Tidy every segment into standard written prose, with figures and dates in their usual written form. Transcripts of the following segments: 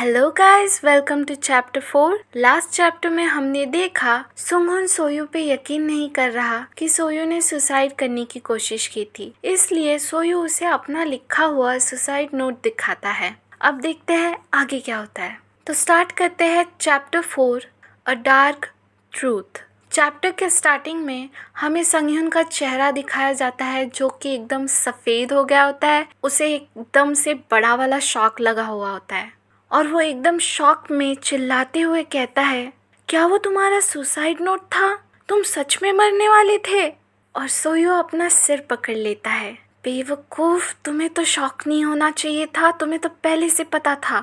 Hello guys, welcome to chapter 4। Last chapter में हमने देखा सुंगहुन सोयू पे यकीन नहीं कर रहा कि सोयू ने सुसाइड करने की कोशिश की थी, इसलिए सोयू उसे अपना लिखा हुआ सुसाइड नोट दिखाता है। अब देखते हैं आगे क्या होता है। तो स्टार्ट करते हैं चैप्टर 4, अ डार्क ट्रूथ। चैप्टर के स्टार्टिंग में हमें संगह्युन का चेहरा दिखाया जाता है जो कि एकदम सफ़ेद हो गया होता है। उसे एकदम से बड़ा वाला शॉक लगा हुआ होता है और वो एकदम शॉक में चिल्लाते हुए कहता है, क्या वो तुम्हारा सुसाइड नोट था? तुम सच में मरने वाले थे? और सोयो अपना सिर पकड़ लेता है। बेवकूफ़, तुम्हें तो शॉक नहीं होना चाहिए था, तुम्हें तो पहले से पता था।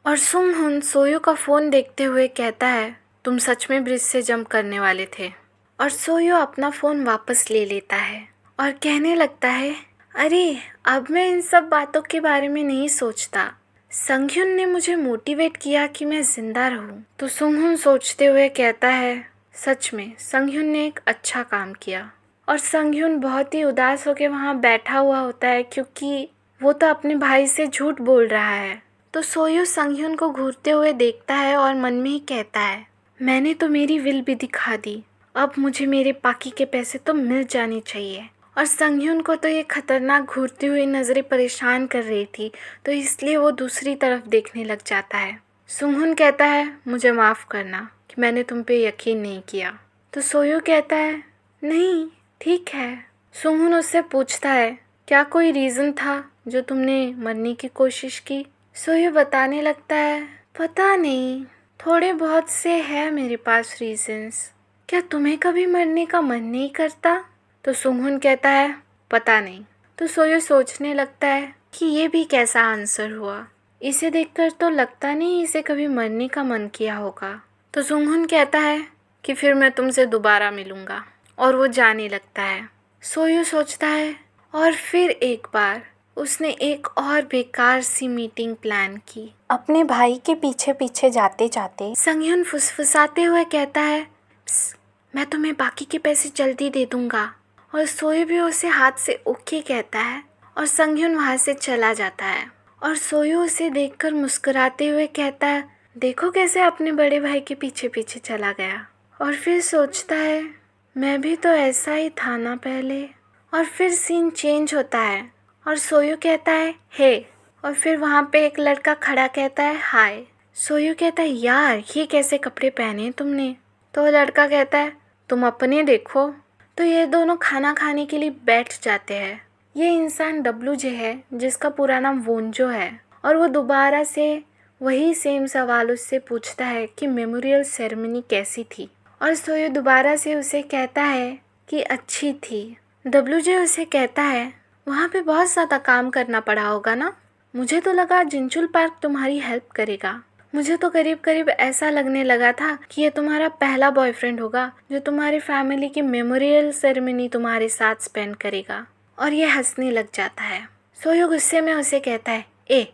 और सुंगहुन सोयो का फ़ोन देखते हुए कहता है, तुम सच में ब्रिज से जंप करने वाले थे। और सोयो अपना फ़ोन वापस ले लेता है और कहने लगता है, अरे अब मैं इन सब बातों के बारे में नहीं सोचता। संगह्युन ने मुझे मोटिवेट किया कि मैं जिंदा रहूं। तो सुंगहुन सोचते हुए कहता है, सच में संगह्युन ने एक अच्छा काम किया। और संगह्युन बहुत ही उदास होकर वहाँ बैठा हुआ होता है क्योंकि वो तो अपने भाई से झूठ बोल रहा है। तो सोयो संगह्युन को घूरते हुए देखता है और मन में ही कहता है, मैंने तो मेरी विल भी दिखा दी, अब मुझे मेरे बाकी के पैसे तो मिल जाने चाहिए। और संगह्युन को तो ये खतरनाक घूरती हुई नज़रें परेशान कर रही थी, तो इसलिए वो दूसरी तरफ देखने लग जाता है। सुंगहुन कहता है, मुझे माफ़ करना कि मैंने तुम पे यकीन नहीं किया। तो सोयो कहता है, नहीं ठीक है। सुंगहुन उससे पूछता है, क्या कोई रीज़न था जो तुमने मरने की कोशिश की? सोयो बताने लगता है, पता नहीं, थोड़े बहुत से है मेरे पास रीजंस। क्या तुम्हें कभी मरने का मन नहीं करता? तो सुंगहुन कहता है, पता नहीं। तो सोयो सोचने लगता है कि ये भी कैसा आंसर हुआ, इसे देखकर तो लगता नहीं इसे कभी मरने का मन किया होगा। तो सुंगहुन कहता है कि फिर मैं तुमसे दोबारा मिलूंगा, और वो जाने लगता है। सोयो सोचता है, और फिर एक बार उसने एक और बेकार सी मीटिंग प्लान की। अपने भाई के पीछे पीछे जाते जाते संगह्युन फुसफुसाते हुए कहता है, मैं तुम्हें बाकी के पैसे जल्दी दे दूंगा। और सोयो भी उसे हाथ से ओके कहता है और संगह्युन वहाँ से चला जाता है। और सोयो उसे देखकर मुस्कुराते हुए कहता है, देखो कैसे अपने बड़े भाई के पीछे पीछे चला गया। और फिर सोचता है, मैं भी तो ऐसा ही था ना पहले। और फिर सीन चेंज होता है और सोयो कहता है, हे। और फिर वहाँ पे एक लड़का खड़ा कहता है, हाय। सोयो कहता है, यार ये कैसे कपड़े पहने तुमने? तो वो लड़का कहता है, तुम अपने देखो। तो ये दोनों खाना खाने के लिए बैठ जाते हैं। ये इंसान डब्ल्यू.जे है जिसका पूरा नाम वोंजो है, और वो दोबारा से वही सेम सवाल उससे पूछता है कि मेमोरियल सेरेमनी कैसी थी। और सोयो दोबारा से उसे कहता है कि अच्छी थी। डब्ल्यू.जे उसे कहता है, वहाँ पे बहुत ज़्यादा काम करना पड़ा होगा ना? मुझे तो लगा जिंचुल पार्क तुम्हारी हेल्प करेगा। मुझे तो करीब करीब ऐसा लगने लगा था कि ये तुम्हारा पहला बॉयफ्रेंड होगा जो तुम्हारी फैमिली की मेमोरियल सेरेमनी तुम्हारे साथ स्पेंड करेगा। और ये हंसने लग जाता है। सोयो गुस्से में उसे कहता है, ए,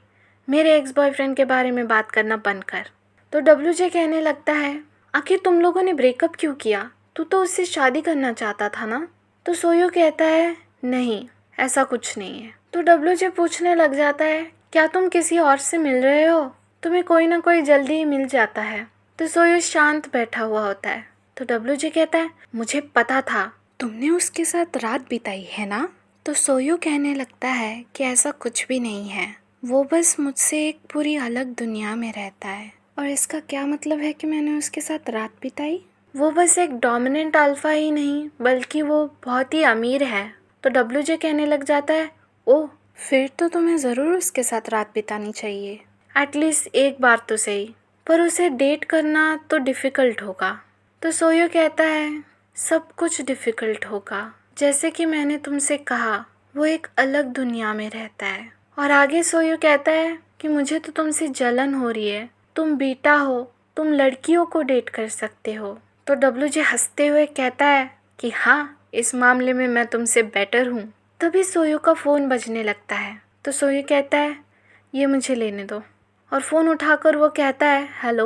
मेरे एक्स बॉयफ्रेंड के बारे में बात करना बंद कर। तो डब्ल्यू.जे कहने लगता है, आखिर तुम लोगों ने ब्रेकअप क्यों किया? तू तो उससे शादी करना चाहता था ना? तो सोयो कहता है, नहीं, ऐसा कुछ नहीं है। तो डब्ल्यू.जे पूछने लग जाता है, क्या तुम किसी और से मिल रहे हो? तुम्हें कोई ना कोई जल्दी ही मिल जाता है। तो सोयो शांत बैठा हुआ होता है। तो डब्ल्यू.जे कहता है, मुझे पता था तुमने उसके साथ रात बिताई है ना? तो सोयो कहने लगता है कि ऐसा कुछ भी नहीं है, वो बस मुझसे एक पूरी अलग दुनिया में रहता है। और इसका क्या मतलब है कि मैंने उसके साथ रात बिताई? वो बस एक डोमिनेंट अल्फा ही नहीं बल्कि वो बहुत ही अमीर है। तो डब्ल्यू.जे कहने लग जाता है, ओह, फिर तो तुम्हें ज़रूर उसके साथ रात बितानी चाहिए, एटलीस्ट एक बार तो सही। पर उसे डेट करना तो डिफ़िकल्ट होगा। तो सोयो कहता है, सब कुछ डिफ़िकल्ट होगा। जैसे कि मैंने तुमसे कहा, वो एक अलग दुनिया में रहता है। और आगे सोयो कहता है कि मुझे तो तुमसे जलन हो रही है, तुम बीटा हो, तुम लड़कियों को डेट कर सकते हो। तो डब्ल्यू.जे हंसते हुए कहता है कि हाँ, इस मामले में मैं तुमसे बेटर हूँ। तभी सोयो का फ़ोन बजने लगता है। तो सोयो कहता है, ये मुझे लेने दो। और फ़ोन उठाकर वो कहता है, हेलो।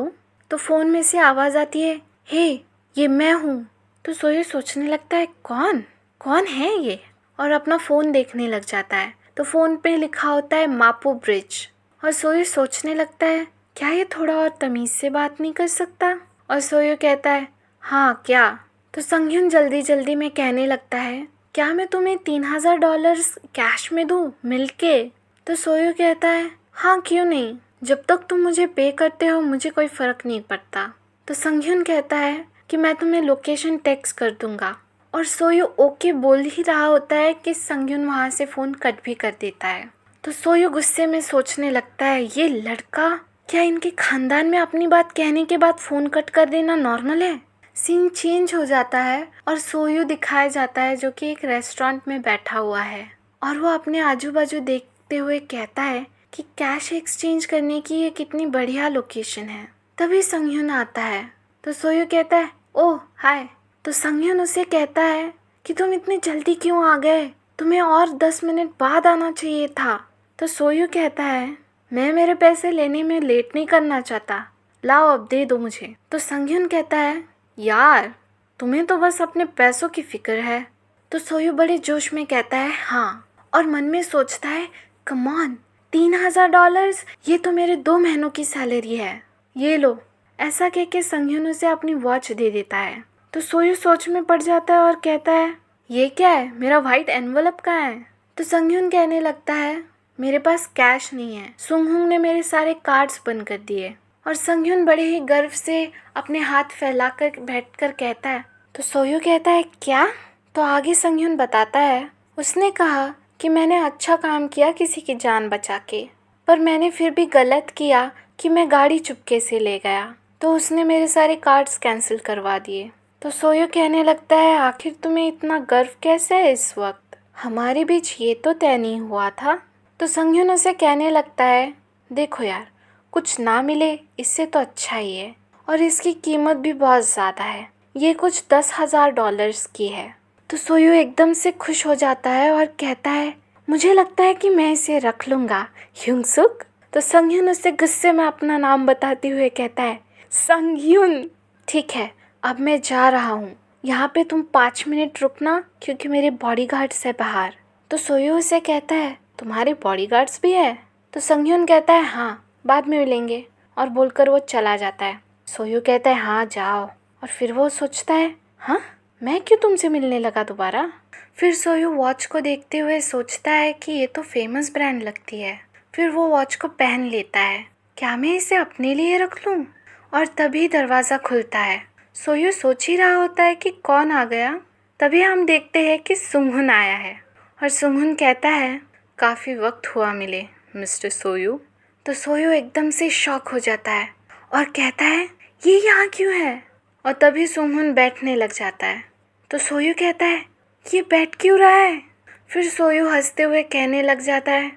तो फ़ोन में से आवाज़ आती है, हे, ये मैं हूँ। तो सोयो सोचने लगता है, कौन कौन है ये? और अपना फ़ोन देखने लग जाता है। तो फ़ोन पे लिखा होता है मापू ब्रिज। और सोयो सोचने लगता है क्या ये थोड़ा और तमीज़ से बात नहीं कर सकता? और सोयो कहता है हाँ क्या? तो संगhyun जल्दी जल्दी में कहने लगता है क्या मैं तुम्हें $3000 कैश में दूँ मिलके? तो सोयो कहता है हाँ क्यों नहीं, जब तक तुम मुझे पे करते हो मुझे कोई फ़र्क नहीं पड़ता। तो संगhyun कहता है कि मैं तुम्हें लोकेशन टेक्स्ट कर दूंगा। और सोयो ओके बोल ही रहा होता है कि संगhyun वहाँ से फ़ोन कट भी कर देता है। तो सोयो गुस्से में सोचने लगता है ये लड़का, क्या इनके खानदान में अपनी बात कहने के बाद फ़ोन कट कर देना नॉर्मल है? सीन चेंज हो जाता है और सोयो दिखाया जाता है जो कि एक रेस्टोरेंट में बैठा हुआ है और वो अपने आजू बाजू देखते हुए कहता है कि कैश एक्सचेंज करने की ये कितनी बढ़िया लोकेशन है। तभी संगhyun आता है तो सोयो कहता है ओह हाय। तो संगhyun उसे कहता है कि तुम इतनी जल्दी क्यों आ गए, तुम्हें और 10 मिनट बाद आना चाहिए था। तो सोयो कहता है मैं मेरे पैसे लेने में लेट नहीं करना चाहता, लाओ अब दे दो मुझे। तो संगhyun कहता है यार तुम्हें तो बस अपने पैसों की फिक्र है। तो सोयो बड़े जोश में कहता है हाँ, और मन में सोचता है कम ऑन $3000, ये तो मेरे 2 महीनों की सैलरी है, ये लो। ऐसा कह के संगhyun उसे अपनी वॉच दे देता है। तो सोयो सोच में पड़ जाता है और कहता है ये क्या है, मेरा वाइट एनवलप कहाँ है? तो संगhyun कहने लगता है मेरे पास कैश नहीं है, सुंगहोंग ने मेरे सारे कार्ड्स बंद कर दिए। और संगhyun बड़े ही गर्व से अपने हाथ फैलाकर बैठकर कहता है। तो सोयो कहता है क्या? तो आगे संगhyun बताता है उसने कहा कि मैंने अच्छा काम किया किसी की जान बचा के, पर मैंने फिर भी गलत किया कि मैं गाड़ी चुपके से ले गया, तो उसने मेरे सारे कार्ड्स कैंसिल करवा दिए। तो सोयो कहने लगता है आखिर तुम्हें इतना गर्व कैसे है इस वक्त, हमारे बीच ये तो तय नहीं हुआ था। तो संगhyun उसे कहने लगता है देखो यार, कुछ ना मिले इससे तो अच्छा ही है, और इसकी कीमत भी बहुत ज़्यादा है, ये कुछ $10,000 की है। तो सोयो एकदम से खुश हो जाता है और कहता है मुझे लगता है कि मैं इसे रख लूँगा ह्यूंगसुक। तो संगhyun उससे गुस्से में अपना नाम बताते हुए कहता है संगhyun। ठीक है अब मैं जा रहा हूँ, यहाँ पे तुम 5 मिनट रुकना क्योंकि मेरे बॉडीगार्ड्स है बाहर। तो सोयो उसे कहता है तुम्हारे बॉडीगार्ड्स भी है? तो संगhyun कहता है हाँ बाद में मिलेंगे, और बोलकर वो चला जाता है। सोयो कहता है हाँ जाओ, और फिर वो सोचता है हाँ मैं क्यों तुमसे मिलने लगा दोबारा। फिर सोयो वॉच को देखते हुए सोचता है कि ये तो फेमस ब्रांड लगती है। फिर वो वॉच को पहन लेता है, क्या मैं इसे अपने लिए रख लूँ? और तभी दरवाज़ा खुलता है। सोयो सोच ही रहा होता है कि कौन आ गया, तभी हम देखते हैं कि सुंगहुन आया है। और सुंगहुन कहता है काफ़ी वक्त हुआ मिले मिस्टर सोयो। तो सोयो एकदम से शॉक हो जाता है और कहता है ये यहाँ क्यों है? और तभी सुंगहुन बैठने लग जाता है। तो सोयो कहता है ये बैठ क्यों रहा है? फिर सोयो हंसते हुए कहने लग जाता है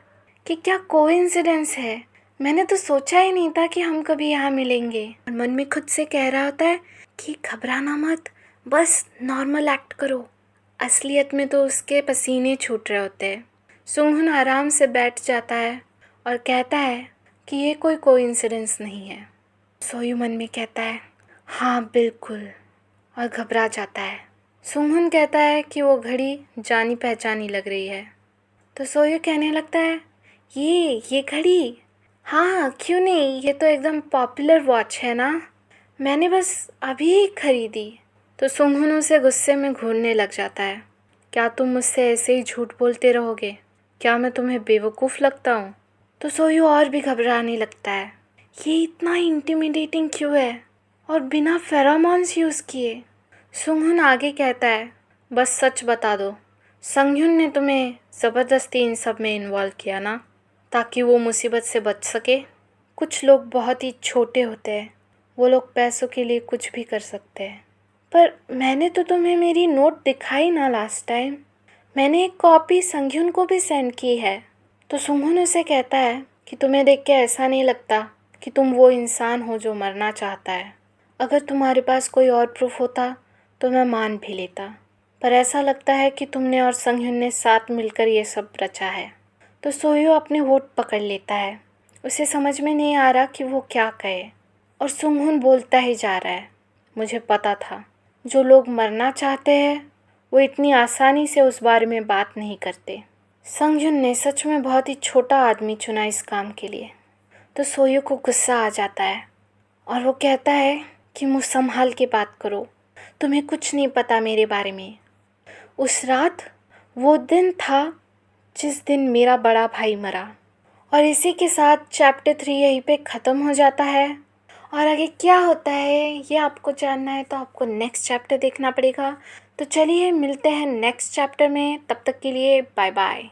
कि क्या कोइंसिडेंस है, मैंने तो सोचा ही नहीं था कि हम कभी यहाँ मिलेंगे। और मन में खुद से कह रहा होता है कि घबराना मत, बस नॉर्मल एक्ट करो। असलियत में तो उसके पसीने छूट रहे होते हैं। सुंगहुन आराम से बैठ जाता है और कहता है कि ये कोई कोइंसिडेंस नहीं है। सोयो मन में कहता है हाँ बिल्कुल, और घबरा जाता है। सुंगहुन कहता है कि वो घड़ी जानी पहचानी लग रही है। तो सोयो कहने लगता है ये घड़ी, हाँ क्यों नहीं, ये तो एकदम पॉपुलर वॉच है ना, मैंने बस अभी ही खरीदी। तो सुंगहुन उसे गुस्से में घूरने लग जाता है, क्या तुम मुझसे ऐसे ही झूठ बोलते रहोगे? क्या मैं तुम्हें बेवकूफ़ लगता हूँ? तो सोयो और भी घबराने लगता है, ये इतना इंटिमिडेटिंग क्यों है, और बिना फेरोमोन्स यूज़ किए। सुंगहुन आगे कहता है बस सच बता दो, संगhyun ने तुम्हें ज़बरदस्ती इन सब में इन्वॉल्व किया ना, ताकि वो मुसीबत से बच सके। कुछ लोग बहुत ही छोटे होते हैं, वो लोग पैसों के लिए कुछ भी कर सकते हैं। पर मैंने तो तुम्हें मेरी नोट दिखाई ना लास्ट टाइम, मैंने एक कॉपी संगhyun को भी सेंड की है। तो सुंगहुन उसे कहता है कि तुम्हें देख के ऐसा नहीं लगता कि तुम वो इंसान हो जो मरना चाहता है। अगर तुम्हारे पास कोई और प्रूफ होता तो मैं मान भी लेता, पर ऐसा लगता है कि तुमने और संगhyun ने साथ मिलकर ये सब रचा है। तो सोयो अपने होठ पकड़ लेता है, उसे समझ में नहीं आ रहा कि वो क्या कहे, और सुंगहुन बोलता ही जा रहा है मुझे पता था जो लोग मरना चाहते हैं वो इतनी आसानी से उस बारे में बात नहीं करते। संगhyun ने सच में बहुत ही छोटा आदमी चुना इस काम के लिए। तो सोयू को गुस्सा आ जाता है और वो कहता है कि मुँह संभाल के बात करो, तुम्हें कुछ नहीं पता मेरे बारे में। उस रात वो दिन था जिस दिन मेरा बड़ा भाई मरा। और इसी के साथ चैप्टर 3 यहीं पे ख़त्म हो जाता है। और आगे क्या होता है ये आपको जानना है तो आपको नेक्स्ट चैप्टर देखना पड़ेगा। तो चलिए मिलते हैं नेक्स्ट चैप्टर में, तब तक के लिए बाय बाय।